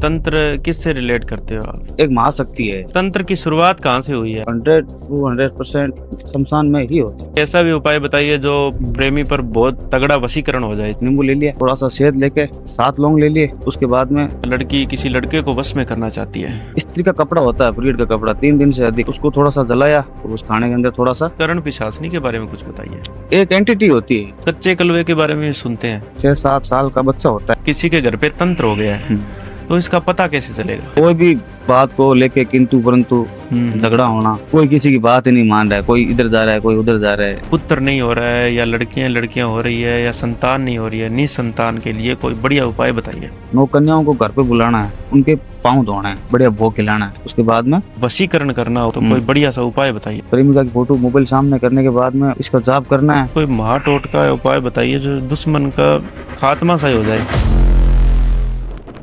तंत्र किससे रिलेट करते हो आप? एक महाशक्ति है। तंत्र की शुरुआत कहाँ से हुई है? 100% शमशान में ही होता है। ऐसा भी उपाय बताइए जो प्रेमी पर बहुत तगड़ा वशीकरण हो जाए। नींबू ले लिया, थोड़ा सा शहद लेके 7 लौंग ले लिए, उसके बाद में लड़की किसी लड़के को वश में करना चाहती है। स्त्री का कपड़ा होता है, पीरियड का कपड़ा 3 दिन से अधिक, उसको थोड़ा सा जलाया और उस खाने के अंदर थोड़ा सा। करण पिशाचनी के बारे में कुछ बताइए। एक एंटिटी होती है, कच्चे कलवे के बारे में सुनते हैं, 6-7 साल का बच्चा होता है। किसी के घर पे तंत्र हो गया है, तो इसका पता कैसे चलेगा? कोई भी बात को लेके किंतु परंतु झगड़ा होना, कोई किसी की बात ही नहीं मान रहा है, कोई इधर जा रहा है, कोई उधर जा रहा है। पुत्र नहीं हो रहा है, या लड़कियां हो रही है, या संतान नहीं हो रही है, निसंतान के लिए कोई बढ़िया उपाय बताइए। 9 कन्याओं को घर पे बुलाना है, उनके पाँव धोना है, बढ़िया भोग खिलाना है, उसके बाद में वशीकरण करना हो तो कोई बढ़िया सा उपाय बताइए। प्रेमिका की फोटो मोबाइल सामने करने के बाद में इसका जाप करना है। कोई महाटोटका उपाय बताइए जो दुश्मन का खात्मा सही हो जाए।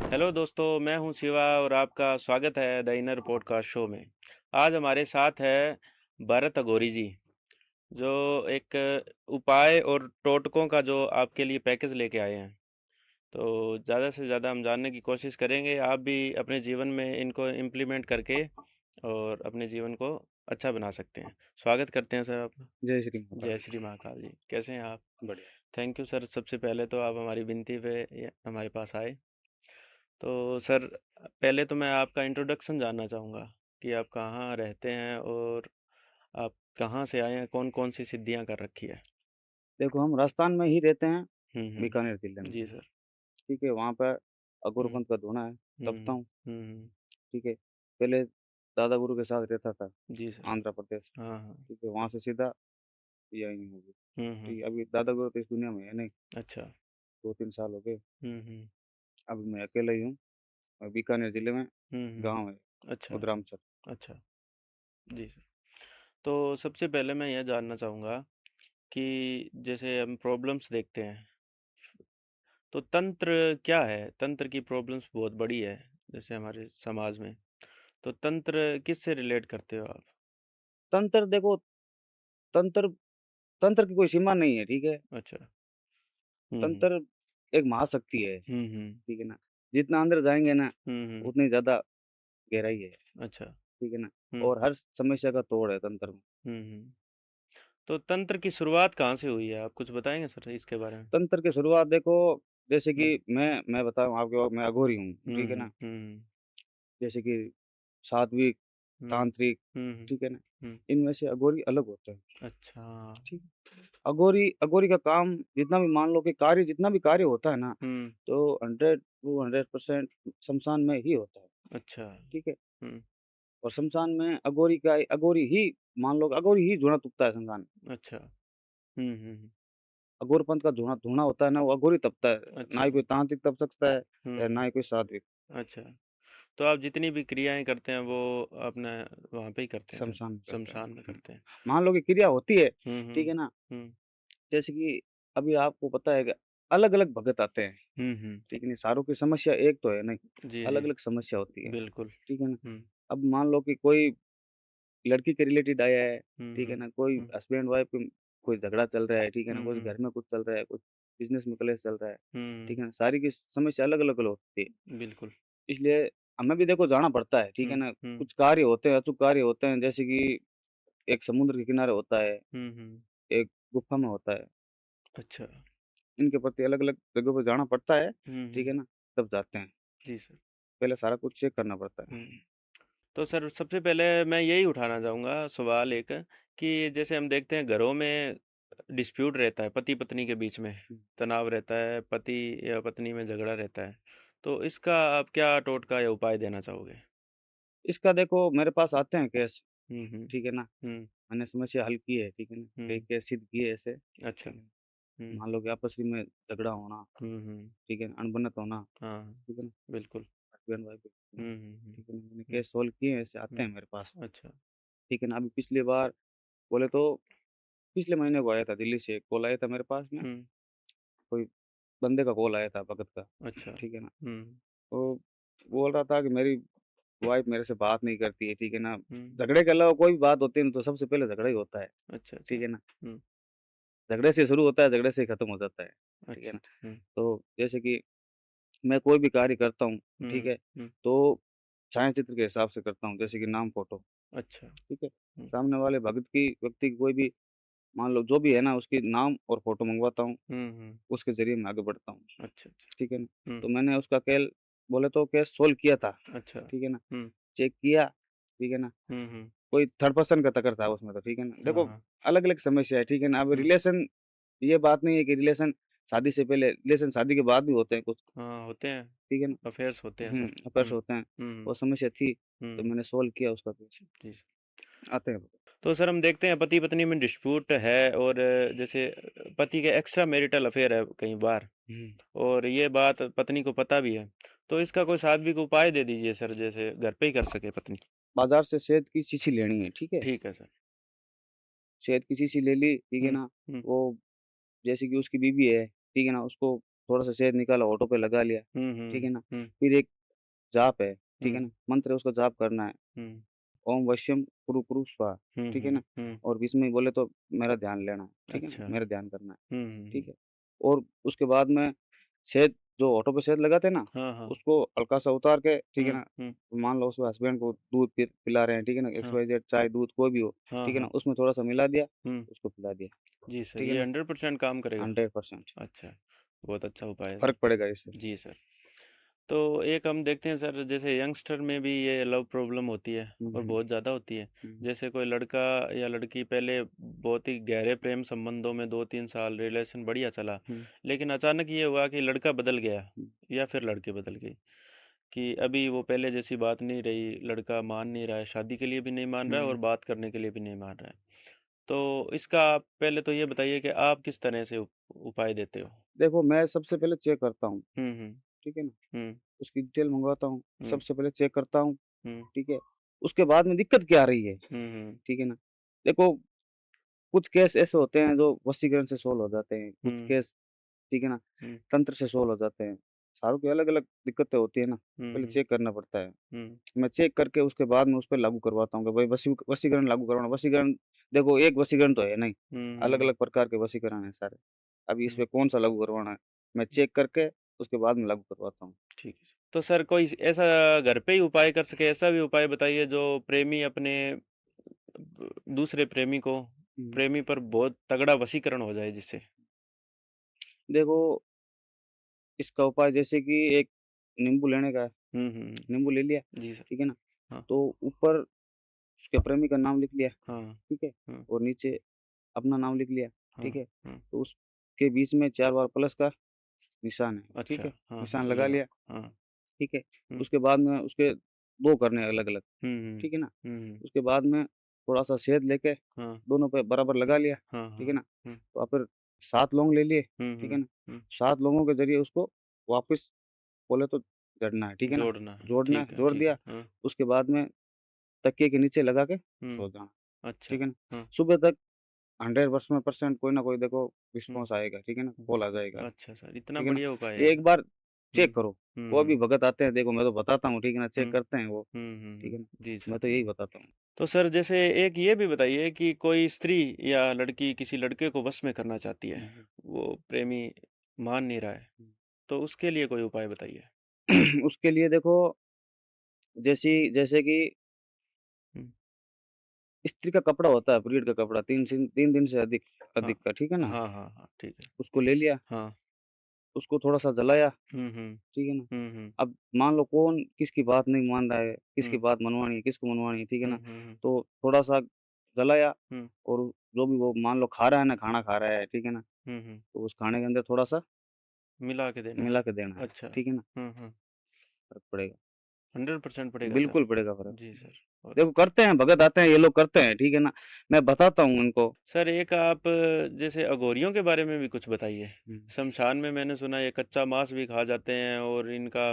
हेलो दोस्तों, मैं हूं शिवा और आपका स्वागत है द इनर पॉडकास्ट शो में। आज हमारे साथ है भरत अघोरी जी, जो एक उपाय और टोटकों का जो आपके लिए पैकेज लेके आए हैं। तो ज़्यादा से ज़्यादा हम जानने की कोशिश करेंगे, आप भी अपने जीवन में इनको इम्प्लीमेंट करके और अपने जीवन को अच्छा बना सकते हैं। स्वागत करते हैं सर आपका। जय श्री महाकाल। जय श्री महाकाल जी, कैसे हैं आप? बढ़िया। थैंक यू सर, सबसे पहले तो आप हमारी विनती पे हमारे पास आए। तो सर, पहले तो मैं आपका इंट्रोडक्शन जानना चाहूँगा कि आप कहाँ रहते हैं और आप कहाँ से आए हैं, कौन कौन सी सिद्धियाँ कर रखी है। देखो, हम राजस्थान में ही रहते हैं, बीकानेर जिले में। जी सर। ठीक है, वहाँ पर अघोर हम्म पंथ का धोना है, तपता हम्म हूँ। हम्म ठीक है, पहले दादा गुरु के साथ रहता था, जी सर। आंध्र प्रदेश। हाँ हाँ। ठीक है, वहाँ से सीधा यहीं होगी। हम्म। ठीक है, अभी दादा गुरु तो इस दुनिया में है नहीं, अच्छा। 2-3 साल हो गए। हम्म। अभी मैं अकेला ही हूँ, और बीकानेर जिले में गाँव है, अच्छा। उधरामचल। अच्छा। जी सर। तो सबसे पहले मैं यह जानना चाहूँगा कि जैसे हम प्रॉब्लम्स देखते हैं, तो तंत्र क्या है? तंत्र की प्रॉब्लम्स बहुत बड़ी है जैसे हमारे समाज में। तो तंत्र किससे रिलेट करते हो आप? तंत्र देखो, तंत्र तंत्र की कोई सीमा नहीं है। ठीक है, अच्छा। हुँ। तंत्र एक महाशक्ति है। हुँ, हुँ। ठीक है ना, जितना अंदर जाएंगे ना हुँ, हुँ। उतनी ज्यादा गहराई है। अच्छा। ठीक है ना, हुँ, और हर समस्या का तोड़ है तंत्र में। हुँ, हुँ। तो तंत्र की शुरुआत कहाँ से हुई है? आप कुछ बताएँगे सर इसके बारे में? तंत्र की शुरुआत देखो, जैसे हुँ। कि मैं बताऊँ आपको, मैं अघोरी हूँ। हुँ, ठीक है हुँ, ना, हुँ, जैसे कि सात्विक, हुँ, तांत्रिक। हुँ, हुँ, ठीक है ना, हुँ। इनमें से अघोरी अलग होते हैं। अच्छा। ठीक, अघोरी अघोरी का काम जितना भी, मान लो कि कार्य, जितना भी कार्य होता है ना, हुँ। तो 100% शमशान में ही होता है। अच्छा। ठीक है, हुँ। और शमशान में अघोरी ही, मान लो कि अघोरी ही धूना तुपता है शमशान में। अच्छा। हुँ, हुँ, हुँ। अघोरपंथ का धूना धूना होता है ना, वो अघोरी तपता है। ना अच्छा। ही कोई तांत्रिक तप सकता है, हुँ, ना हुँ। ही कोई सात्विक। अच्छा। तो आप जितनी भी क्रियाएँ करते हैं वो अपने वहाँ पे ही करते हैं फिर? शमशान में करता है। श्मशान में करते हैं। मान लो कि क्रिया होती है। हुँ, ठीक हुँ। है ना, हुँ। जैसे कि अभी आपको पता है कि अलग-अलग भगत आते हैं। हुँ, हुँ। ठीक है नहीं, सारों की समस्या एक तो है नहीं, जी, जी। अलग-अलग समस्या होती है। बिल्कुल। ठीक है ना, हुँ। अब मान लो कि कोई लड़की के रिलेटेड आया है। हुँ, ठीक है हुँ। ना, कोई हुँ। हस्बैंड वाइफ में कोई झगड़ा चल रहा है। ठीक है ना, हुँ, कुछ हुँ। घर में कुछ चल रहा है, कुछ बिज़नेस में क्लेश चल रहा है। हुँ। ठीक है ना, सारी की समस्या अलग-अलग होती है। बिल्कुल। इसलिए हमें भी देखो जाना पड़ता है। ठीक हुँ, है ना, हुँ। कुछ कार्य होते हैं, अचूक कार्य होते हैं, जैसे कि एक समुद्र के किनारे होता है, हुँ, हुँ। एक गुफ़ा में होता है। अच्छा। इनके प्रति अलग-अलग जगहों पे जाना पड़ता है। हुँ, ठीक हुँ। है ना, तब जाते हैं। जी सर। पहले सारा कुछ चेक करना पड़ता है। हुँ। तो सर सबसे पहले मैं यही उठाना चाहूँगा सवाल एक, कि जैसे हम देखते हैं घरों में डिस्प्यूट रहता है, पति-पत्नी के बीच में हुँ। तनाव रहता है, पति या पत्नी में झगड़ा रहता है। तो इसका आप क्या टोटका या उपाय देना चाहोगे? इसका देखो, मेरे पास आते हैं केस। हुँ, हुँ। ठीक है ना, हुँ, मैंने समस्या हल की है। ठीक है ना, कई हुँ। केस सिद्ध किए ऐसे। अच्छा। ठीक है, हुँ, मान लो कि आपस ही में झगड़ा होना। हुँ, हुँ। ठीक है, अनबन होना। हाँ, ठीक है ना, बिल्कुल। हस्बैंड वाइफ के बीच में। हुँ, हुँ, हुँ, ठीक है ना, मैंने हुँ, केस सॉल्व किए हैं, ऐसे आते हुँ। हैं मेरे पास। अच्छा। ठीक है ना, अभी पिछली बार बोले तो पिछले महीने को आया था, दिल्ली से एक कॉल आया था मेरे पास में। हुँ। कोई बंदे का कॉल आया था, भगत का। अच्छा। ठीक है ना, हुँ, वो बोल रहा था कि मेरी वाइफ मेरे से बात नहीं करती है। ठीक है ना, हुँ। झगड़े के अलावा कोई भी बात होती है ना, तो सबसे पहले झगड़ा ही होता है। अच्छा, अच्छा। ठीक है ना, हुँ। झगड़े से शुरू होता है, झगड़े से ही खत्म हो जाता है। ठीक है अच्छा, ना, अच्छा। हुँ, तो जैसे कि मैं कोई भी कार्य करता हूँ, ठीक हुँ, है? हुँ। तो छायाचित्र के हिसाब से करता हूँ, जैसे कि नाम, फ़ोटो, अच्छा। ठीक है? हुँ, सामने वाले भगत की व्यक्ति की कोई भी मान लो जो भी है ना, उसकी नाम और फ़ोटो मँगवाता हूँ, हुँ, हुँ। उसके ज़रिए मैं आगे बढ़ता हूँ, अच्छा, अच्छा। ठीक है ना? हुँ, तो मैंने उसका बोले तो केस सोल्व किया था, अच्छा। ठीक है ना? हुँ, चेक किया, ठीक है ना? हुँ, हुँ। कोई थर्ड पर्सन का चक्कर था उसमें तो, ठीक है ना? हाँ, देखो हाँ। अलग-अलग समस्या है, ठीक है ना? अब हुँ, रिलेशन ये बात नहीं है कि रिलेशन शादी से पहले रिलेशन शादी के बाद भी होते हैं कुछ, हाँ, होते हैं, ठीक है ना? अफ़ेयर्स होते हैं सर। अफेयर्स हुँ, होते हैं, हुँ, वो समस्या थी, तो हुँ, मैंने सोल्व किया उसका केस। जी। आते हैं तो सर हम देखते हैं पति-पत्नी में डिस्प्यूट है और जैसे पति के एक्स्ट्रा मैरिटल अफ़ेयर है कई बार हुँ, और ये बात पत्नी को पता भी है। तो इसका कोई सात्विक उपाय दे दीजिए सर जैसे घर पे ही कर सके पत्नी। बाज़ार से शहद की शीशी लेनी है, ठीक है? ठीक है सर। शहद की शीशी ले ली, ठीक है हुँ, ना? हुँ, वो जैसे कि उसकी बीवी है, ठीक है ना? उसको थोड़ा-सा शहद निकाला, होठों पे लगा लिया, हुँ, ठीक है हुँ, ना? हुँ, फिर एक जाप है, ठीक है हुँ, ना? मंत्र है उसका जाप करना है, हुँ, ओम वश्यम कुरु कुरु स्वाहा, हुँ, ठीक है हुँ, ना? हुँ, और बीच में बोले तो मेरा ध्यान लेना है, ठीक है ना? अच्छा। मेरा ध्यान करना है, हुँ, हुँ, ठीक हुँ। है? और उसके बाद में शहद जो होठों पे शहद लगाते हैं ना, हाँ, हाँ। उसको हल्का-सा उतार के, ठीक है हुँ, ना? हुँ, मान लो उसके हस्बैंड को दूध पिला रहे हैं, ठीक है ना? हाँ, XYZ चाय, दूध कोई भी हो, हाँ, ठीक है ना? हाँ। उसमें थोड़ा-सा मिला दिया, हुँ, उसको पिला दिया, जी सर, ठीक है ये ना? 100% काम करेगा। 100% अच्छा, बहुत अच्छा उपाय है सर। फ़र्क पड़ेगा इससे। जी सर। तो एक हम देखते हैं सर जैसे यंगस्टर में भी ये लव प्रॉब्लम होती है हुँ, और हुँ, बहुत ज़्यादा होती है। हुँ, जैसे कोई लड़का या लड़की पहले बहुत ही गहरे प्रेम संबंधों में 2-3 साल रिलेशन बढ़िया चला, हुँ, लेकिन अचानक ये हुआ कि लड़का बदल गया हुँ, या फिर लड़की बदल गई कि अभी वो पहले जैसी बात नहीं रही, लड़का मान नहीं रहा है, शादी के लिए भी नहीं मान रहा है और हुँ। बात करने के लिए भी नहीं मान रहा है। तो इसका आप पहले तो ये बताइए कि आप किस तरह से उपाय देते हो? देखो मैं सबसे पहले चेक करता हूँ, हुँ, हुँ, ठीक है ना? हुँ, उसकी डिटेल मँगवाता हूँ, हुँ, सबसे पहले चेक करता हूँ, हुँ, ठीक है? उसके बाद में दिक्कत क्या आ रही है, हुँ, हुँ, ठीक है ना? देखो कुछ केस ऐसे होते हैं जो वशीकरण से सॉल्व हो जाते हैं, कुछ हुँ, केस, ठीक है ना, हुँ, तंत्र से सॉल्व हो जाते हैं। सारों की अलग-अलग दिक्कतें होती है ना, हुँ, पहले हुँ, चेक करना पड़ता है। हुँ, मैं चेक करके उसके बाद में उस पे लागू करवाता हूँ कि भाई वशीकरण लागू करवाना वशीकरण देखो एक वशीकरण तो है नहीं, हुँ, हुँ, अलग-अलग प्रकार के वशीकरण हैं सारे। अभी इस हुँ, पे कौन-सा लागू करवाना है, मैं चेक करके उसके बाद में लागू करवाता हूँ। ठीक है। तो सर कोई ऐसा घर पे ही उपाय कर सके, ऐसा भी उपाय बताइए जो प्रेमी अपने दूसरे हुँ। प्रेमी पर बहुत तगड़ा वशीकरण हो जाए जिससे? देखो इसका उपाय जैसे कि एक नींबू लेने का है, हुँ, हुँ, हुँ। नींबू ले लिया, जी सर। ठीक है ना? हाँ, तो ऊपर उसके प्रेमी का नाम लिख लिया, हाँ, ठीक है? हाँ, और नीचे अपना नाम लिख लिया, हाँ, ठीक है? हाँ। तो उसके बीच में 4 बार प्लस का निशान है, ठीक अच्छा, है? हाँ, हाँ, निशान लगा लगा। लिया, हाँ, ठीक है? हुँ, उसके बाद में उसके 2 करने हैं अलग-अलग, हुँ, हुँ, ठीक है ना? हुँ, हुँ, उसके बाद में थोड़ा-सा शहद लेके हाँ, दोनों पे बराबर लगा लिया, हाँ, ठीक है हाँ, ना? हुँ, और फिर 7 लौंग ले लिए, हुँ, ठीक है हुँ, ना? हुँ। 7 लौंगों के ज़रिए उसको वापस बोले तो जड़ना है, ठीक है ना? जोड़ना है, जोड़ना है, जोड़ ठीक दिया, है। हाँ, उसके बाद में तकिए के नीचे लगा के हुँ, सो जाना, अच्छा, ठीक है ना? हाँ, सुबह तक 100% कोई ना कोई देखो हुँ, रिस्पॉन्स आएगा, ठीक है ना? हुँ। कॉल आ जाएगा, अच्छा सर, इतना ठीक है ना? बढ़िया उपाय है एक सर। बार हुँ, चेक करो, हुँ, कोई भी हुँ, भगत आते हैं देखो मैं तो बताता हूँ, ठीक है ना? हुँ, चेक करते हैं वो, हुँ, हुँ, ठीक है ना? हुँ। जी सर। मैं तो यही बताता हूँ। तो सर जैसे एक ये भी बताइए कि कोई स्त्री या लड़की किसी लड़के को वश में करना चाहती है, हुँ, हुँ, वो प्रेमी मान नहीं रहा है, हुँ। तो उसके लिए कोई उपाय बताइए? उसके लिए देखो जैसे कि हुँ, स्त्री का कपड़ा होता है, पीरियड का कपड़ा 3 दिन से अधिक हाँ। अधिक का, ठीक है ना? हाँ, हाँ, हाँ, ठीक है। उसको ले लिया, हाँ। उसको थोड़ा-सा जलाया, हुँ, हुँ। ठीक है ना? हुँ, हुँ। अब मान लो कौन किसकी बात नहीं मान रहा है, किसकी हुँ, बात मनवानी है, किसको मनवानी है, ठीक है हुँ, ना? हुँ, हुँ, तो थोड़ा-सा जलाया हुँ, और जो भी वो मान लो खा रहा है ना, खाना खा रहा है, ठीक है ना? हुँ, हुँ। तो उस खाने के अंदर थोड़ा-सा मिला के देना है। मिला के देना है, अच्छा। ठीक है ना? हुँ, हुँ। फ़र्क पड़ेगा, 100% पड़ेगा सर। बिल्कुल पड़ेगा फ़र्क। जी सर। और देखो करते हैं, भगत आते हैं, ये लोग करते हैं, ठीक है ना? मैं बताता हूँ उनको। सर एक आप जैसे अघोरियों के बारे में भी कुछ बताइए। हुँ, शमशान में मैंने सुना है ये कच्चा मांस भी खा जाते हैं और इनका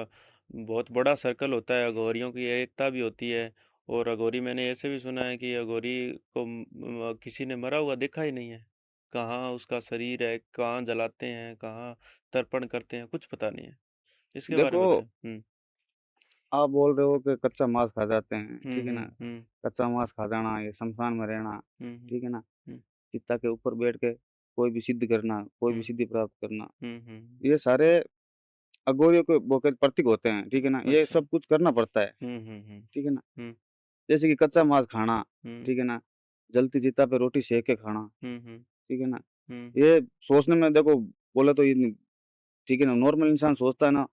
बहुत बड़ा सर्कल होता है, अघोरियों की एकता भी होती है और अघोरी मैंने ऐसे भी सुना है कि अघोरी को किसी ने मरा हुआ देखा ही नहीं है। कहाँ उसका शरीर है, कहाँ जलाते हैं, कहाँ तर्पण करते हैं, कुछ पता नहीं है। इसके बारे देखो में बताएँ? हुँ। आप बोल रहे हो कि कच्चा मांस खा जाते हैं, हुँ, ठीक है ना? हुँ, हुँ। कच्चा मांस खा जाना, ये श्मशान में रहना, हुँ, हुँ, ठीक है ना? हुँ, चिता के ऊपर बैठ के कोई भी सिद्ध करना, कोई भी हुँ, सिद्धि प्राप्त करना, हुँ, हुँ, ये सारे अघोरियों के वो कहते प्रतीक होते हैं, ठीक है ना, ये अच्छा। सब कुछ करना पड़ता है, ठीक है ना। जैसे कि कच्चा मांस खाना, ठीक है ना, जलती चिता पे रोटी सेक के खाना, ठीक है ना, ये सोचने में देखो बोले तो ये ठीक है ना, नॉर्मल इंसान सोचता है ना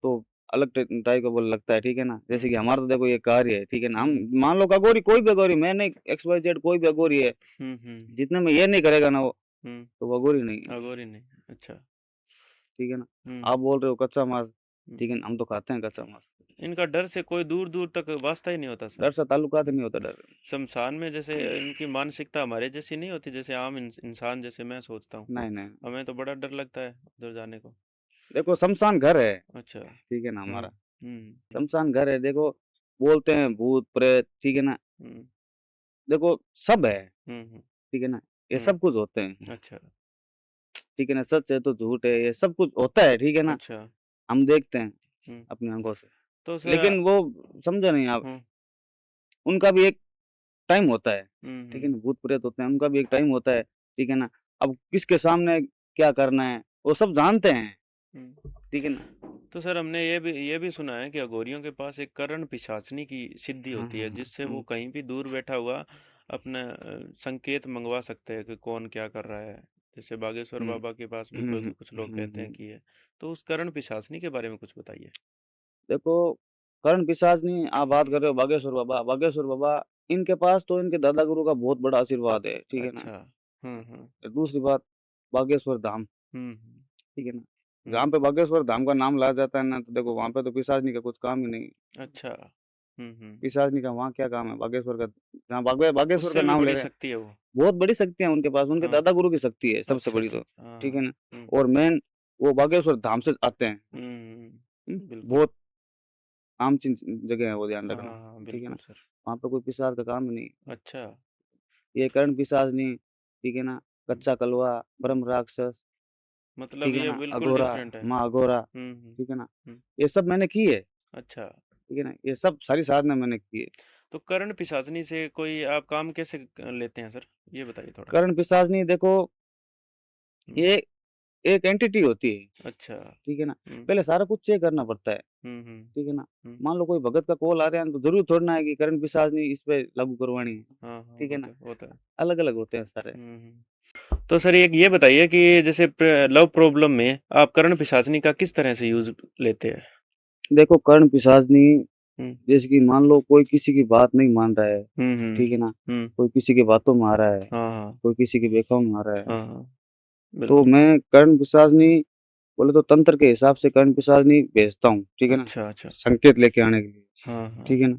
तो अलग टाइप का बोल लगता है, ठीक है ना। जैसे कि हमारा तो देखो ये कार्य है, ठीक है ना, हम मान लो अघोरी कोई भी अघोरी, मैं नहीं XYZ कोई भी अघोरी है, जितने में ये नहीं करेगा ना वो, तो वो अघोरी नहीं है, अघोरी नहीं। अच्छा। ठीक है ना। आप बोल रहे हो कच्चा मांस, ठीक है ना, हम तो खाते हैं कच्चा मांस। इनका डर से कोई दूर दूर तक वास्ता ही नहीं होता सर। डर से ताल्लुकात नहीं होता, डर। शमशान में जैसे इनकी मानसिकता हमारे जैसी नहीं होती, जैसे आम इंसान जैसे मैं सोचता हूँ। नहीं नहीं, हमें तो बड़ा डर लगता है उधर जाने को। देखो शमशान घर है, अच्छा। ठीक है ना, हमारा हम्म शमशान घर है। देखो बोलते हैं भूत प्रेत, ठीक है ना, हम्म देखो सब है, हम्म ठीक है ना, ये हम्म, सब कुछ होते हैं, अच्छा। ठीक है ना, सच है तो झूठ है, ये सब कुछ होता है, ठीक है ना, अच्छा। हम देखते हैं हम्म अपनी आंखों से। तो सर लेकिन वो समझो नहीं आप, हम्म उनका भी एक टाइम होता है, ठीक है हम्म ना, भूत प्रेत होते हैं, उनका भी एक टाइम होता है, ठीक है ना। अब किसके सामने क्या करना है वो सब जानते हैं, ठीक है ना। तो सर हमने ये भी सुना है कि अघोरियों के पास एक करण पिशाचनी की सिद्धि हाँ होती हाँ है, हाँ, जिससे वो कहीं भी दूर बैठा हुआ अपना संकेत मंगवा सकते हैं कि कौन क्या कर रहा है। जैसे बागेश्वर हम्म बाबा के पास भी हम्म कोई कुछ लोग कहते हैं कि है। तो उस करण पिशाचनी के बारे में कुछ बताइए। देखो कर्ण पिशाचनी आप बात कर रहे हो बागेश्वर बाबा, बागेश्वर बाबा, इनके पास तो इनके दादा गुरु का बहुत बड़ा आशीर्वाद है, ठीक है ना। अच्छा। हम्म दूसरी बात, बागेश्वर धाम, हम्म ठीक है ना, हम्म जहाँ पे बागेश्वर धाम का नाम लाया जाता है ना, तो देखो वहाँ पे तो पिशाचनी का कुछ काम ही नहीं। अच्छा। पिशाचनी का वहाँ क्या काम है, बागेश्वर का जहाँ बागेश्वर का उससे भी नाम ले बड़ी रहे हैं, शक्ति है वो। बहुत बड़ी शक्ति है उनके पास, उनके हाँ। दादा गुरु की शक्ति है सबसे अच्छा बड़ी अच्छा तो, अच्छा, हाँ ठीक है हाँ। ना। और मेन वो बागेश्वर धाम से आते हैं। बिल्कुल। बहुत आम चीज जगह है वो, ध्यान हाँ रखना, हाँ ठीक है ना। बिल्कुल सर। वहाँ पे कोई पिशाच का काम ही नहीं, अच्छा। ये कर्ण पिशाचनी, ठीक है ना, कच्चा कलवा, ब्रह्म राक्षस, मतलब ठीक है ये ना, बिल्कुल अघोरा, डिफरेंट है। माँ अघोरा, हम्म। ठीक है ना, हम्म, ये सब मैंने की है, अच्छा। ठीक है ना, ये सब सारी साधना मैंने की है। तो कर्ण पिशाचनी से कोई आप काम कैसे लेते हैं सर, ये बताइए थोड़ा। कर्ण पिशाचनी देखो, हम्म, ये एक एंटिटी होती है, अच्छा। ठीक है ना। पहले सारा कुछ चेक करना पड़ता है, हम्म। ठीक है ना। हम्म, मान लो कोई भगत का कॉल आ रहा है तो जरूर थोड़ा ना है कि कर्ण पिशाचनी इस पे लागू करवानी है, हाँ हाँ ठीक है ना, होता है होता है। अलग अलग होते हैं सारे। तो सर एक ये बताइए कि जैसे लव प्रॉब्लम में आप कर्ण पिशाचनी का किस तरह से यूज लेते हैं। देखो कर्ण पिशाचनी, हम्म जैसे कि मान लो कोई किसी की बात नहीं मान रहा है, हम्म ठीक है ना, हम्म कोई किसी की बातों में आ रहा है, हाँ हाँ कोई किसी के बेखाओं में आ रहा है, हाँ हाँ तो बिल्कुल। मैं कर्ण पिशाचनी बोले तो तंत्र के हिसाब से कर्ण पिशाचनी भेजता हूँ, ठीक है ना, अच्छा अच्छा। संकेत लेके आने के लिए, हाँ हाँ। ठीक है ना।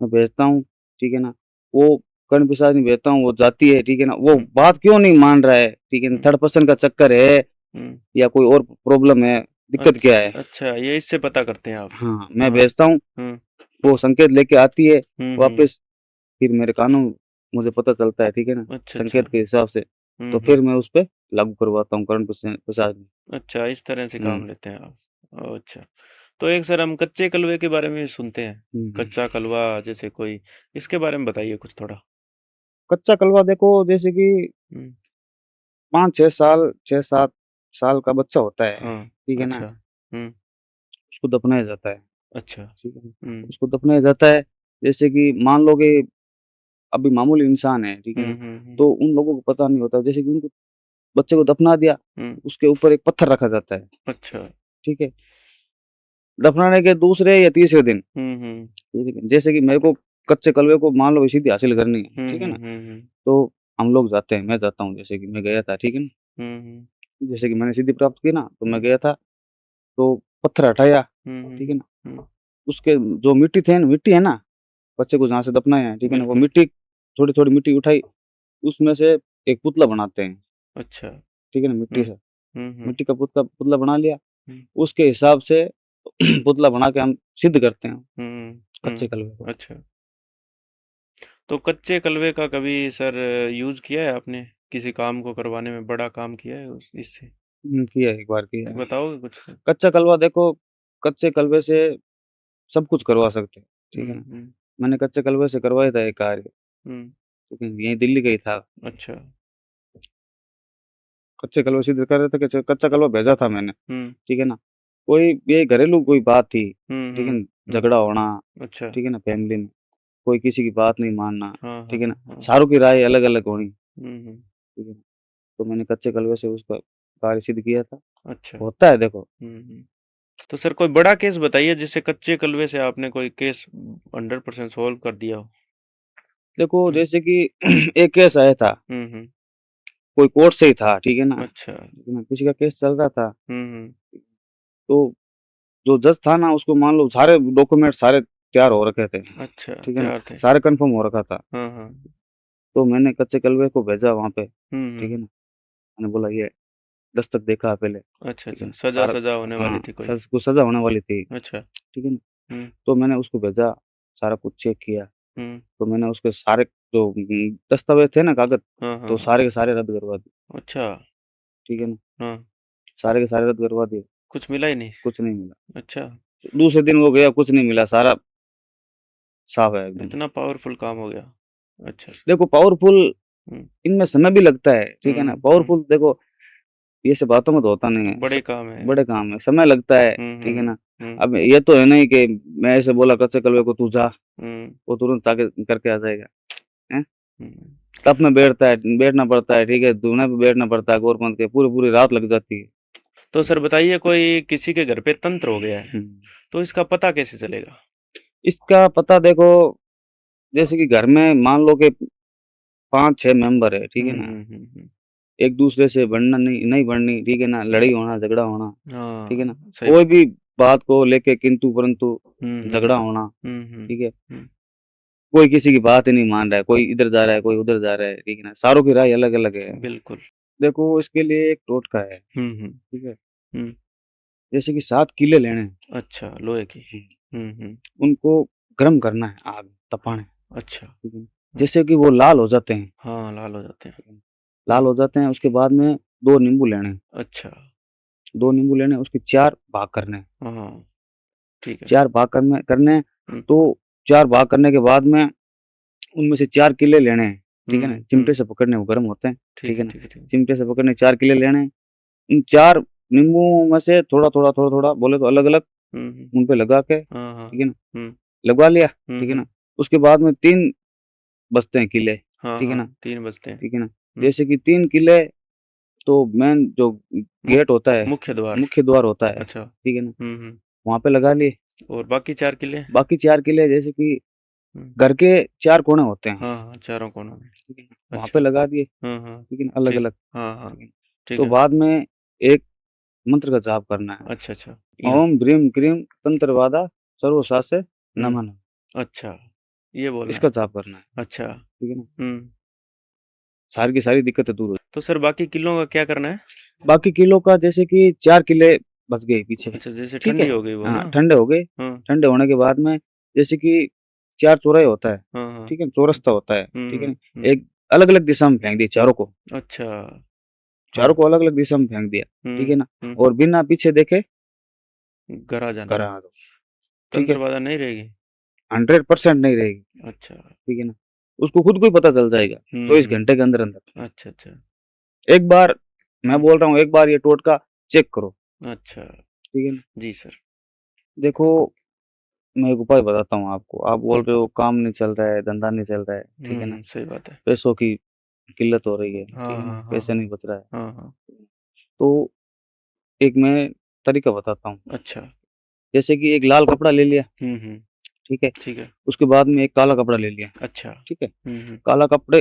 मैं भेजता हूँ, ठीक है ना, वो कर्ण पिशाचनी भेजता हूँ, वो जाती है, ठीक है ना, वो हम्म बात क्यों नहीं मान रहा है, ठीक है ना, हम्म थर्ड पर्सन का चक्कर है हम्म, या कोई और प्रॉब्लम है, दिक्कत क्या है। अच्छा अच्छा, ये इससे पता करते हैं आप। हाँ मैं हाँ। भेजता हूँ, हम्म वो संकेत लेके आती है हम्म। वापस, फिर मेरे कानों में मुझे पता चलता है, ठीक है ना, अच्छा अच्छा। संकेत के हिसाब से, तो फिर हम्म। मैं उस पे लागू करवाता हूँ कर्ण पिशाच। अच्छा, इस तरह से हुँ, काम लेते हैं आप। ओह, अच्छा। तो एक सर हम कच्चे कलवे के बारे में सुनते हैं। हुँ, हुँ। कच्चा कलवा जैसे कोई, इसके बारे में बताइए कुछ थोड़ा। कच्चा कलवा देखो जैसे कि हुँ, 5-6 साल 6-7 साल का बच्चा होता है, हाँ, ठीक है ना? अच्छा। हुँ, उसको दफनाया जाता है, अच्छा। ठीक है ना? हुँ, उसको दफनाया जाता है, जैसे कि मान लो कि अभी मामूली इंसान है, ठीक है ना? हुँ। तो उन लोगों को पता नहीं होता, जैसे कि उनको बच्चे को दफना दिया, हुँ, उसके ऊपर एक पत्थर रखा जाता है, अच्छा। ठीक है? दफनाने के दूसरे या तीसरे दिन, हुँ। ठीक है? जैसे कि मेरे को कच्चे कलवे को मान लो सिद्धि हासिल करनी है, ठीक है ना? हुँ। तो हम लोग जाते हैं, मैं जाता हूँ, जैसे कि मैं गया था, ठीक है ना? हुँ। जैसे कि मैंने सिद्धि प्राप्त की ना, तो मैं हुँ, गया था, तो पत्थर हटाया, ठीक है ना? हुँ। उसके जो मिट्टी है ना, बच्चे को जहाँ से दफनाया है, ठीक है ना? वो बिल्कुल, मिट्टी थोड़ी-थोड़ी मिट्टी उठाई, उसमें से एक पुतला बनाते हैं, अच्छा। ठीक है ना? मिट्टी हुँ, से, हुँ। मिट्टी का पुतला पुतला बना लिया, हुँ, उसके हिसाब से पुतला बना के हम सिद्ध करते हैं कच्चे हुँ, कलवे को। अच्छा। तो कच्चे कलवे का कभी सर यूज़ किया है आपने? किसी काम को करवाने में बड़ा काम किया है उस इससे? किया है, एक बार किया है। बताओगे कुछ? कच्चा कलवा देखो, कच्चे कलवे से सब कुछ करवा सकते हैं, ठीक है ना? हुँ। मैंने कच्चे कलवे से करवाया था एक कार्य, हुँ, ठीक है? यहीं दिल्ली का ही था। अच्छा। कच्चे कलवे सिद्ध कर रहे थे, कच्चा कलवा भेजा था मैंने, हुँ, ठीक है ना? कोई ये घरेलू कोई बात थी, ठीक है ना, हम्म। झगड़ा होना, अच्छा। ठीक है ना, फैमिली में कोई किसी की बात नहीं मानना, हाँ ठीक है हाँ ना, हाँ। सारों की राय अलग अलग होनी, हम्म। ठीक है ना। तो मैंने कच्चे कलवे से उसका कार्य सिद्ध किया था। अच्छा। होता है देखो। हम्म। तो सर कोई बड़ा केस बताइए जिससे कच्चे कलवे से आपने कोई केस 100% सोल्व कर दिया हो। देखो जैसे कि एक केस आया था, हम्म। कोई कोर्ट से ही था, ठीक है ना, अच्छा। ठीक है ना, किसी का केस चल रहा था। हम्म। तो जो जज था ना, उसको मान लो सारे डॉक्यूमेंट सारे तैयार हो रखे थे, अच्छा, ठीक है ना, तैयार थे। सारे कंफर्म हो रखा था। हाँ हाँ। तो मैंने कच्चे कलवे को भेजा वहाँ पे, ठीक हम्म। है ना, मैंने बोला ये दस्तक देखा पहले, अच्छा ठीक है अच्छा, ना, सजा सारा सजा होने वाली हाँ, थी कोई। सज को सज़ा होने वाली थी, अच्छा। ठीक है ना। हम्म तो मैंने उसको भेजा, सारा कुछ चेक किया, हम्म। तो मैंने उसके सारे जो दस्तावेज़ थे ना, कागज़, हाँ हाँ तो हाँ। सारे के सारे रद्द करवा दिए, अच्छा। ठीक है ना, हाँ। सारे के सारे रद्द करवा दिए, कुछ मिला ही नहीं। कुछ नहीं मिला। अच्छा। तो दूसरे दिन वो गया, कुछ नहीं मिला, सारा साफ है एकदम। इतना पावरफुल काम हो गया। अच्छा। देखो पावरफुल हम्म इनमें समय भी लगता है, ठीक है ना, हम्म। पावरफुल देखो ये सब बातों में तो होता नहीं है, बड़े काम है। बड़े काम में समय लगता है, ठीक है ना। हम्म। अब ये तो है नहीं कि मैं ऐसे बोला कच्चे कलवे को तू जा, हम्म वो तुरंत आके करके आ जाएगा, हैं? हम्म। तब में बैठना पड़ता है, ठीक है, धुने पे बैठना पड़ता है, गौरमंत के पूरी पूरी रात लग जाती है। तो सर बताइए कोई किसी के घर पे तंत्र हो गया है हम्म। तो इसका पता कैसे चलेगा। इसका पता देखो, जैसे कि घर में मान लो कि 5-6 मेंबर है, ठीक है ना, हम्म। एक दूसरे से बढ़ना नहीं नहीं बढ़नी, ठीक है ना, लड़ाई होना, झगड़ा होना, ठीक है ना, हाँ सही कोई बात। भी बात को लेके किंतु परंतु हम्म। झगड़ा होना, हम्म। ठीक है। हम्म। कोई किसी की बात ही नहीं मान रहा है, कोई इधर जा रहा है, कोई उधर जा रहा है, ठीक है ना, सारों की राय अलग अलग है। बिल्कुल। देखो इसके लिए एक टोटका है, हम्म। ठीक है, हम्म। जैसे कि 7 किले लेने हैं, अच्छा, लोहे की। हम्म, हम्म। उनको गर्म करना है, आग तपाने, अच्छा। ठीक है ना, हम्म। जैसे कि वो लाल हो जाते हैं, हाँ, लाल हो जाते हैं। ठीक है ना, लाल हो जाते हैं, उसके बाद में 2 नींबू लेने हैं, अच्छा। 2 नींबू लेने हैं, उसके 4 भाग करने हैं, हाँ, ठीक है। 4 भाग करने हैं, हम्म तो 4 भाग करने के बाद में उनमें से 4 किले लेने हैं, ठीक है ना, हम्म। चिमटे से पकड़ने, वो गर्म होते हैं, ठीक ठीक है है ना, ठीक है ठीक है। चिमटे से पकड़ने 4 किले लेने हैं। इन 4 नींबुओं में से थोड़ा-थोड़ा बोले तो अलग-अलग हम्म। उन पे लगा के, हाँ हाँ। ठीक है ना, हम्म लगवा लिया, ठीक है ना। हम्म। उसके बाद में 3 बचते हैं किले, हाँ ठीक है हाँ, ना, 3 बजते हैं। ठीक है ना। हम्म। जैसे कि 3 किले, तो मेन जो मुख गेट होता है, मुख्य द्वार। मुख्य द्वार होता है, अच्छा। ठीक है ना, हम्म। वहाँ पे लगा लिए। और बाकी 4 किले। बाकी 4 किले जैसे कि हम्म। घर के 4 कोने होते हैं, हाँ हाँ, चारों कोनों में। ठीक है ना, वहाँ अच्छा। पे लगा दिए, हाँ। ठीक है ना, ठीक। अलग-अलग, हाँ हाँ। ठीक है। ठीक तो है। बाद में एक मंत्र का जाप करना है। अच्छा अच्छा। या। ओम ह्रीम क्रीम तंत्रवादा सर्वशास्त्र हम्म। नमः। अच्छा, ये बोलना इसका है। जाप करना है, अच्छा। ठीक है ना, हम्म। सारी की सारी दिक्कतें दूर हो तो सर बाकी किलों का क्या करना है। बाकी किलो का जैसे कि 4 किले बच गए पीछे, अच्छा, जैसे ठीक ठंडी है। हो गई वो हाँ, ना। ठंडे हो गए, हाँ ठंडे होने के बाद में जैसे कि 4 चौराहे होता है, हाँ हाँ। ठीक है, चौरस्ता होता है, ठीक है ना, हम्म। एक अलग-अलग दिशा में फेंक दिए चारों को, अच्छा। चारों हाँ। को अलग-अलग दिशा में फेंक दिया, ठीक है ना, हम्म। और बिना पीछे देखे घर आ जाना। घर आ दो, ठीक है, तंत्रबाधा नहीं रहेगी। 100% नहीं रहेगी, अच्छा। ठीक है ना, उसको खुद को ही पता चल जाएगा 24 घंटे के अंदर-अंदर। अच्छा अच्छा। एक बार मैं हम्म। बोल रहा हूँ, एक बार ये टोटका चेक करो, अच्छा। ठीक है ना। जी सर। देखो मैं एक उपाय बताता हूँ आपको, आप बोल रहे हो काम नहीं चल रहा है, धंधा नहीं चल रहा है, ठीक है ना, सही बात है। पैसों की किल्लत हो रही है, ठीक हाँ है ना, हाँ हाँ पैसे हाँ। नहीं बच रहा है, हाँ हाँ। तो एक मैं तरीका बताता हूँ। अच्छा। जैसे कि एक लाल कपड़ा ले लिया, ठीक है, ठीक है। उसके बाद में एक काला कपड़ा ले लिया, अच्छा। ठीक है,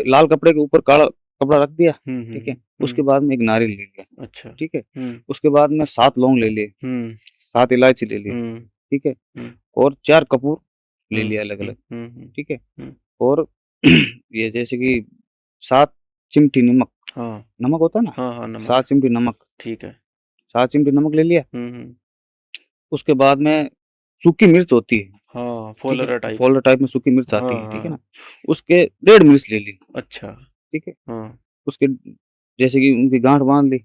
लाल कपड़े के ऊपर काला कपड़ा रख दिया, ठीक है, उसके बाद में एक नारियल ले लिया, अच्छा। ठीक है, उसके बाद में 7 लौंग ले लिए, 7 इलायची ले ली, ठीक है, और 4 कपूर ले लिया अलग-अलग, ठीक है, और ये जैसे कि 7 चिमटी नमक, हाँ नमक होता है ना, हाँ हाँ, नमक। 7 चिमटी नमक, ठीक है। 7 चिमटी नमक ले लिया। हम्म। उसके बाद में सूखी मिर्च होती है, हाँ, ठीक है, फोलरा टाइप। फोल्डर टाइप में सूखी मिर्च हाँ आती है, ठीक है ना, हाँ। उसके 1.5 मिर्च ले ली, अच्छा। ठीक है, हाँ। उसके जैसे कि उनकी गाँठ बाँध ली,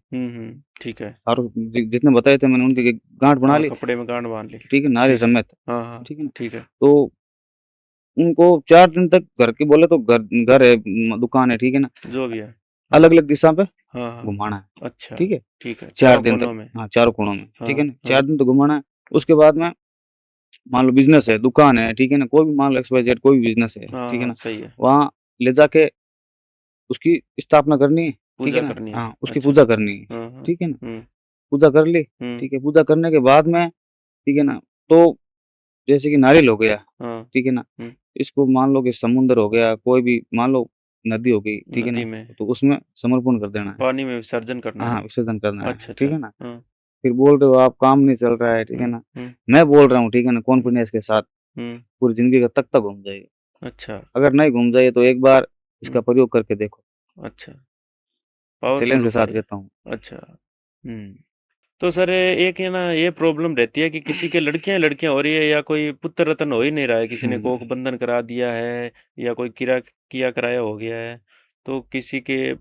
ठीक है। सारों जितने बताए थे मैंने उनकी गाँठ बना हाँ, ली, कपड़े में गांठ बांध ली। ठीक है, नारियल ठीक है। समेत, हाँ हाँ। ठीक है ना, ठीक है। तो उनको 4 दिन तक घर की बोले तो घर घर है, दुकान है, ठीक है ना, जो भी है। हाँ अलग-अलग दिशा पे हाँ, हाँ। घुमाना है, अच्छा, ठीक है? ठीक है। 4 चारों दिन कोनों तक, में। हाँ, चारों कोनों में, ठीक है हाँ, ना? हाँ। 4 दिन तक घुमाना है, उसके बाद में मान लो बिज़नेस है, दुकान है, ठीक है ना? कोई भी मान लो XYZ कोई भी बिज़नेस है, हाँ, ठीक है हाँ, ना? सही है। वहाँ ले जाके उसकी स्थापना करनी है, ठीक है पूजा ना? करनी है। हाँ, उसकी अच्छा। पूजा करनी है, हाँ, हाँ। ठीक है ना? हुँ, पूजा कर ली, हुँ, ठीक है? पूजा करने के बाद में, ठीक है ना? तो जैसे कि नारियल हो गया, हाँ। ठीक है ना? हुँ, इसको मान लो कि समुद्र हो गया, कोई भी मान लो नदी हो गई, ठीक है नदी ना? में, तो उसमें समर्पण कर देना है। पानी में विसर्जन करना हाँ, है। विसर्जन करना है, अच्छा, ठीक अच्छा। है ना? हाँ। फिर बोल रहे हो आप काम नहीं चल रहा है, ठीक है हुँ, ना? हुँ, मैं बोल रहा हूँ, ठीक है ना? कॉन्फिडेंस के साथ हुँ। पूरी ज़िंदगी का तक घूम जाएगी। अच्छा, अगर नहीं घूम जाए तो एक बार इसका हुँ, प्रयोग करके देखो, अच्छा। पावरफुल चैलेंज के साथ उपाय है। कहता हूँ। अच्छा। हुँ। तो सर एक है ना ये प्रॉब्लम रहती है कि किसी के लड़कियां हो रही है या कोई पुत्र रत्न हो ही नहीं रहा है, किसी ने हुँ, कोख बंधन करा दिया है या कोई किया कराया हो गया है, तो किसी के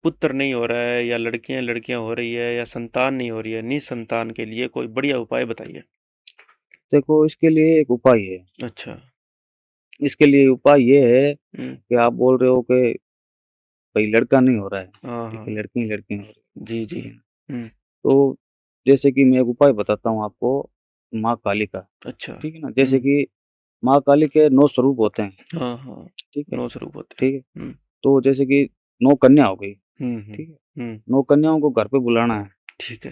पुत्र नहीं हो रहा है या लड़कियां लड़कियां हो रही है या संतान नहीं हो रही है, निसंतान के लिए कोई बढ़िया उपाय बताइए। देखो इसके लिए एक उपाय है। अच्छा। इसके लिए उपाय ये है हम्म। कि आप बोल रहे हो कि भई लड़का नहीं हो रहा है, हाँ, ठीक हाँ। है? लड़की ही लड़की हो रही है, जी, जी। ठीक है ना? हम्म। तो जैसे कि मैं एक उपाय बताता हूँ आपको, माँ काली का, अच्छा। ठीक है ना? जैसे कि माँ काली के 9 स्वरूप होते हैं, हाँ, हाँ। ठीक है? 9 स्वरूप होते हैं। ठीक है? हम्म, तो जैसे कि 9 कन्या हो गई, हम्म, हम्म, ठीक है? हम्म। 9 कन्याओं को घर पे बुलाना है, ठीक है।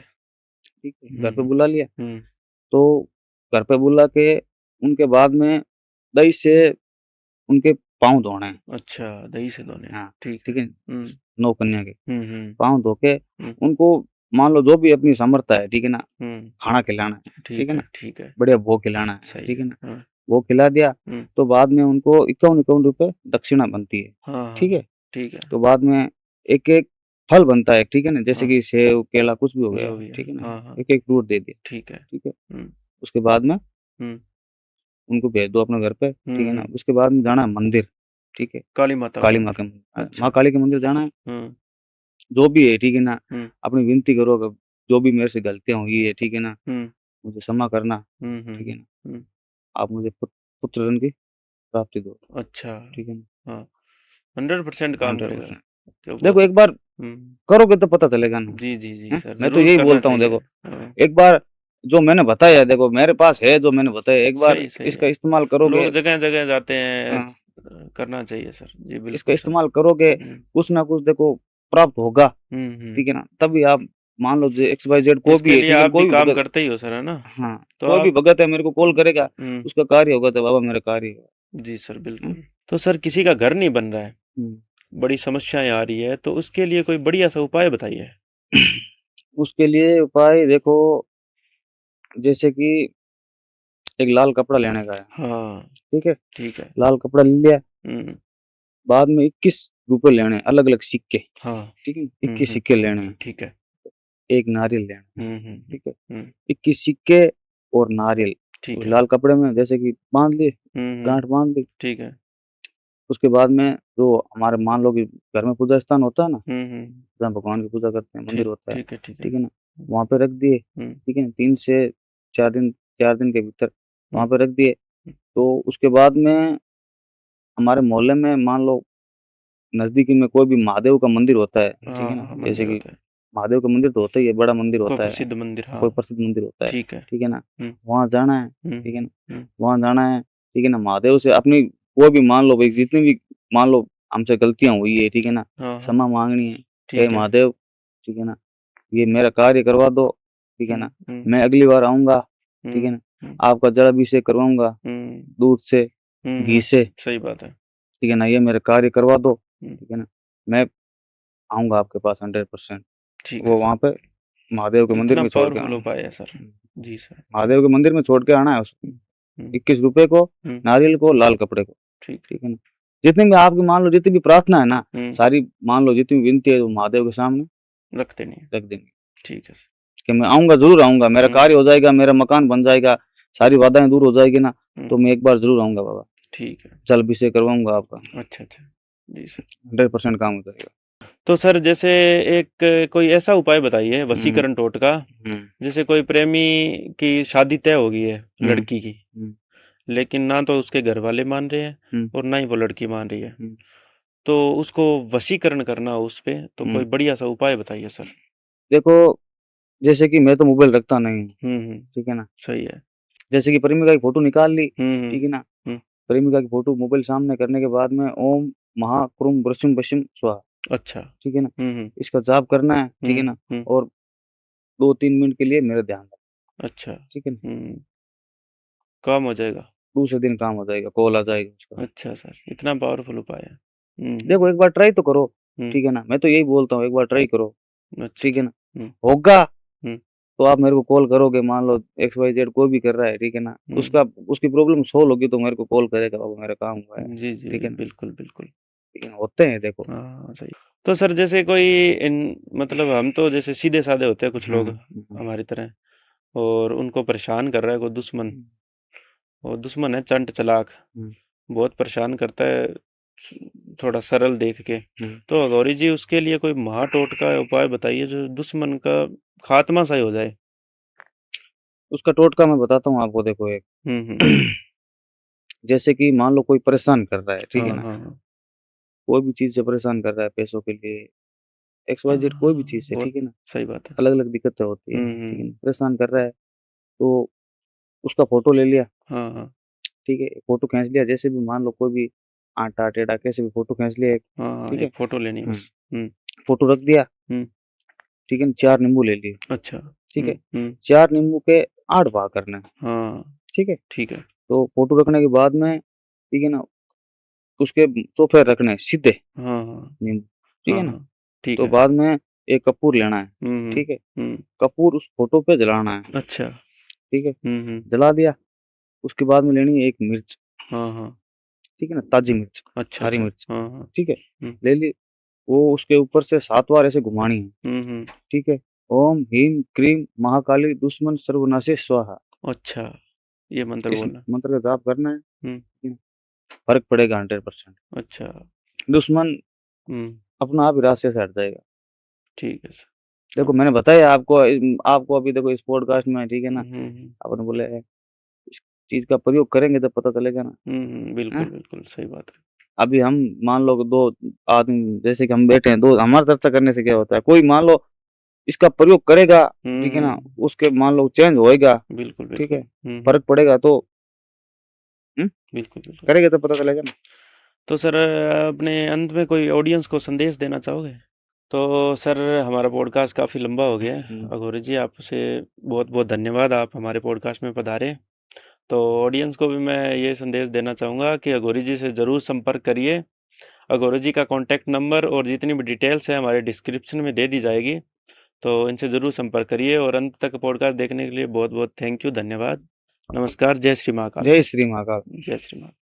ठीक है? घर पे हम्म, बुला लिया, हम्म। तो घर पे बुला के उनके बाद में दही से उनके पाँव धोने हैं। अच्छा, दही से धोने हैं। हाँ, ठीक है। ठीक है? हम्म, 9 कन्या के हम्म, हम्म, पाँव धो के हम्म, उनको मान लो जो भी अपनी सामर्थ्य है, ठीक है ना? हम्म। खाना खिलाना है, ठीक है ठीक ना? है, ठीक है। बढ़िया भोग खिलाना है, सही ठीक है। है ना? हाँ। वो खिला दिया, हम्म। तो बाद में उनको 51-51 रुपए दक्षिणा बनती है, हाँ, हाँ। ठीक है? ठीक है। तो बाद में एक-एक फल बनता है, ठीक है ना? जैसे हाँ, कि सेव, केला कुछ भी हो गया, जो भी है। ठीक है ना? हाँ, हाँ। एक-एक फ्रूट दे दिया, ठीक है। ठीक है? हम्म, उसके बाद में हम्म, उनको भेज दो अपने घर पे, ठीक है ना? हम्म। उसके बाद में जाना है मंदिर, ठीक है? काली माता का काली माँ मंदिर। के अच्छा। माँ काली के मंदिर जाना है, हम्म, जो भी है, ठीक है ना? हम्म, अपनी विनती करो कि जो भी मेरे से गलतियाँ हुई है, ठीक है ना? हम्म, मुझे क्षमा करना, हम्म, ठीक है ना? हम्म। आप मुझे पुत्र धन की प्राप्ति दो, अच्छा। ठीक है ना? हाँ। 100% काम करेगा। 100%। तो देखो बहुत एक बार हम्म। करोगे तो पता चलेगा ना, जी, जी, जी हैं? सर, मैं तो जरूर यही करना बोलता हूँ चाहिए। देखो, हाँ। एक बार जो मैंने बताया देखो मेरे पास है जो मैंने बताया, एक बार सही, सही इसका है। इस्तेमाल करोगे, लोग जगह-जगह जाते हैं, हाँ, करना चाहिए सर। जी, इसका बिल्कुल सर। इस्तेमाल करोगे, हुँ, कुछ ना कुछ देखो प्राप्त होगा, हुँ, हुँ। ठीक है ना? तभी आप मान लो जो XYZ कोई भी इसके है, लिए ठीक है ना? आप भी कोई भी काम भगत, करते ही हो सर, है ना? हाँ, तो कोई भी आप भगत है मेरे को कॉल करेगा, हुँ, उसका कार्य होगा तो बाबा मेरा कार्य होगा। जी सर, हुँ, बिल्कुल। तो सर किसी का घर नहीं बन रहा है, हुँ। बड़ी समस्याएँ आ रही है, तो उसके लिए कोई बढ़िया-सा उपाय बताइए? उसके लिए उपाय देखो, जैसे कि एक लाल कपड़ा लेने का है, हाँ, ठीक है? ठीक है। लाल कपड़ा ले लिया, हुँ, बाद में 21 रुपए लेने हैं, अलग-अलग सिक्के, हाँ। ठीक है? हुँ, 21 हुँ। सिक्के लेने हैं, ठीक है। एक नारियल लेना है, हुँ, हुँ, हुँ। ठीक है? हुँ, 21 सिक्के और नारियल ठीक उस है। लाल कपड़े में जैसे कि बाँध लिए, हुँ, हुँ। गाँठ बाँध ली, ठीक है। उसके बाद में जो हमारे मान लो कि घर में पूजा स्थान होता है ना, हुँ, हुँ। जहाँ भगवान की पूजा करते हैं, मंदिर ठीक होता है, ठीक है, ठीक है। ठीक है ना? हुँ, वहाँ पे रख दिए, हुँ, ठीक है ना? 3 से 4 दिन के भीतर हुँ, वहाँ पे रख दिए, हुँ। तो उसके बाद में हमारे मोहल्ले में मान लो नज़दीकी में कोई भी महादेव का मंदिर होता है, ठीक हाँ, है ना? हाँ, हाँ, जैसे मंदिर कि होता है। महादेव का मंदिर तो होता ही है, बड़ा मंदिर कोई होता है, प्रसिद्ध मंदिर, हाँ। कोई प्रसिद्ध मंदिर होता है, ठीक है। ठीक है ना? हुँ, वहाँ जाना है, हुँ, ठीक है ना? हुँ। वहाँ जाना है, ठीक है ना? महादेव से अपनी कोई भी मान लो भई जितनी भी मान लो हमसे गलतियाँ हुई है, ठीक है ना? हाँ, हाँ। क्षमा माँगनी है, हे ठीक है। महादेव, ठीक है ना? ये मेरा कार्य करवा दो, ठीक है हुँ, ना? हुँ, मैं अगली बार आऊँगा, ठीक हुँ, है ना? हुँ, आपका जलाभिषेक करवाऊँगा, हुँ, दूध से, हुँ, घी हुँ। से, सही बात है। ठीक है ना? ये मेरा कार्य करवा दो, हुँ, ठीक है ना? मैं आऊँगा आपके पास 100%। ठीक है वो सर। वहाँ पे महादेव के मंदिर इतना में छोड़ के पावरफुल आना उपाय है सर। है। जी सर। महादेव के मंदिर में छोड़ के आना है उसको, हुँ, हुँ, 21 रुपए को, हुँ। नारियल को, लाल कपड़े को, ठीक है। ठीक है ना? जितनी भी आपकी मान लो जितनी भी प्रार्थना है ना, हुँ, सारी मान लो जितनी भी विनती है वो महादेव के सामने रखते नहीं हैं। रख देंगे ठीक है सर। कि मैं आऊँगा, ज़रूर आऊँगा, मेरा हुँ, कार्य हो जाएगा, मेरा मकान बन जाएगा, सारी बाधाएँ दूर हो जाएगी ना, हुँ। तो मैं एक बार ज़रूर आऊँगा बाबा, ठीक है। जलाभिषेक करवाऊँगा आपका, अच्छा, अच्छा। जी सर। 100% काम हो जाएगा। तो सर जैसे एक कोई ऐसा उपाय बताइए हुँ, वशीकरण टोटका, हुँ, जैसे कोई प्रेमी की शादी तय हो गई है हुँ, लड़की की, हुँ, लेकिन ना तो उसके घर वाले मान रहे हैं हुँ, और ना ही वो लड़की मान रही है। हुँ। तो उसको वशीकरण करना हो उस पे, तो कोई बढ़िया सा उपाय बताइए सर। देखो, जैसे कि मैं तो मोबाइल रखता नहीं हूँ, ठीक है ना? सही है। जैसे कि प्रेमिका की फ़ोटो निकाल ली, ठीक है ना? प्रेमिका की फ़ोटो मोबाइल सामने करने के बाद में ओम महाक्रुम वृषम वशम स्वाहा, अच्छा। ठीक है ना? इसका जाप करना है, ठीक है ना? और 2-3 मिनट के लिए मेरा ध्यान रखना, अच्छा। ठीक है ना? काम हो जाएगा? दूसरे दिन काम हो जाएगा, कॉल आ जाएगा उसका। अच्छा सर, इतना पावरफुल उपाय है। देखो एक बार ट्राई तो करो, ठीक है ना? मैं तो यही बोलता हूँ एक बार ट्राई करो, अच्छा, ठीक है ना? अच्छा। होगा तो आप मेरे को कॉल करोगे, मान लो XYZ कोई भी कर रहा है, ठीक है ना? उसकी प्रॉब्लम सॉल्व होगी तो मेरे को कॉल करेगा, बाबा मेरा काम हुआ है, जी, जी, ठीक जी, है ना? बिल्कुल, बिल्कुल। ठीक है ना? होते हैं देखो। हाँ, सही। तो सर जैसे कोई इन मतलब हम तो जैसे सीधे-साधे होते हैं कुछ लोग हमारी तरह, और उनको परेशान कर रहा है कोई दुश्मन, और दुश्मन है चंट चालाक, बहुत परेशान करता है थोड़ा सरल देख के। तो अघोरी जी उसके लिए कोई महाटोटका उपाय बताइए जो दुश्मन का खात्मा सा ही हो जाए। उसका टोटका मैं बताता हूँ आपको, देखो एक जैसे कि मान लो कोई परेशान कर रहा है, ठीक है हाँ, ना? हाँ, हाँ। कोई भी चीज़ से परेशान कर रहा है, पैसों के लिए, हाँ, XYZ कोई भी हाँ, चीज़ से, बहुत ठीक है ना? सही बात है। अलग-अलग दिक्कतें होती है, हुँ, ठीक है हुँ। ना? परेशान कर रहा है, तो उसका फ़ोटो ले लिया, हाँ, हाँ। ठीक है? फ़ोटो खींच लिया, जैसे भी मान लो कोई भी आटा, टेढ़ा कैसे भी फ़ोटो खींच लिया एक, हाँ, हाँ, ठीक है? एक फ़ोटो लेनी है बस। हुँ, फ़ोटो रख दिया, हुँ। ठीक है ना? 4 नींबू ले लिए, अच्छा। ठीक है? हुँ, हुँ। 4 नींबू के 8 भाग करने हैं, हाँ, ठीक है? ठीक है। तो फ़ोटो रखने के बाद में, ठीक है ना? उसके चोफेर रखने हैं सीधे हाँ, हाँ। नींबू, ठीक है हाँ, ना? हाँ। ठीक तो है। बाद में एक कपूर लेना है, हुँ, हुँ। ठीक है? हुँ। कपूर उस फ़ोटो पे जलाना है, अच्छा। ठीक है? हुँ, हुँ। जला दिया, उसके बाद में लेनी है एक मिर्च, हाँ, हाँ। ठीक है ना? ताज़ी मिर्च, अच्छा, हरी अच्छा। मिर्च, हाँ, हाँ। ठीक है? हुँ। ले ली, वो उसके ऊपर से 7 बार ऐसे घुमानी है, हुँ, हुँ। ठीक है? ओम ह्रीं क्लीं महाकाली दुश्मन सर्वनाशे स्वाहा, अच्छा, ये मंत्र इस बोलना है। मंत्र का जाप करना है, हुँ। ठीक है? फ़र्क पड़ेगा 100%। अच्छा। दुश्मन हुँ। अपना आप ही रास्ते से हट जाएगा। ठीक है सर। देखो हाँ। मैंने बताया आपको अभी देखो इस पॉडकास्ट में, ठीक है ना? हुँ, हुँ। आपने बोला है, इस चीज़ का प्रयोग करेंगे तो पता चलेगा ना, हुँ, हुँ। हैं? बिल्कुल, बिल्कुल, सही बात है। अभी हम मान लो कि 2 आदमी जैसे कि हम बैठे हैं, 2 हमारा चर्चा करने से क्या होता है? कोई मान लो इसका प्रयोग करेगा, हुँ, ठीक है ना? हुँ। उसके मान लो चेंज होएगा, बिल्कुल, ठीक बिल्कुल। है? हुँ, हुँ। फ़र्क पड़ेगा तो बिल्कुल, बिल्कुल। करेंगे तो पता चलेगा ना। तो सर अपने अंत में कोई ऑडियंस को संदेश देना चाहोगे? तो सर हमारा पॉडकास्ट काफ़ी लंबा हो गया है। अघोरी जी आपसे बहुत-बहुत धन्यवाद आप हमारे पॉडकास्ट में पधारे। तो ऑडियंस को भी मैं ये संदेश देना चाहूँगा कि अघोरी जी से ज़रूर संपर्क करिए। अघोरी जी का कॉन्टैक्ट नंबर और जितनी भी डिटेल्स है हमारे डिस्क्रिप्शन में दे दी जाएगी। तो इनसे ज़रूर संपर्क करिए और अंत तक पॉडकास्ट देखने के लिए बहुत-बहुत थैंक यू, धन्यवाद। नमस्कार, जय श्री महाकाल। जय श्री महाकाल। जय श्री महाकाल।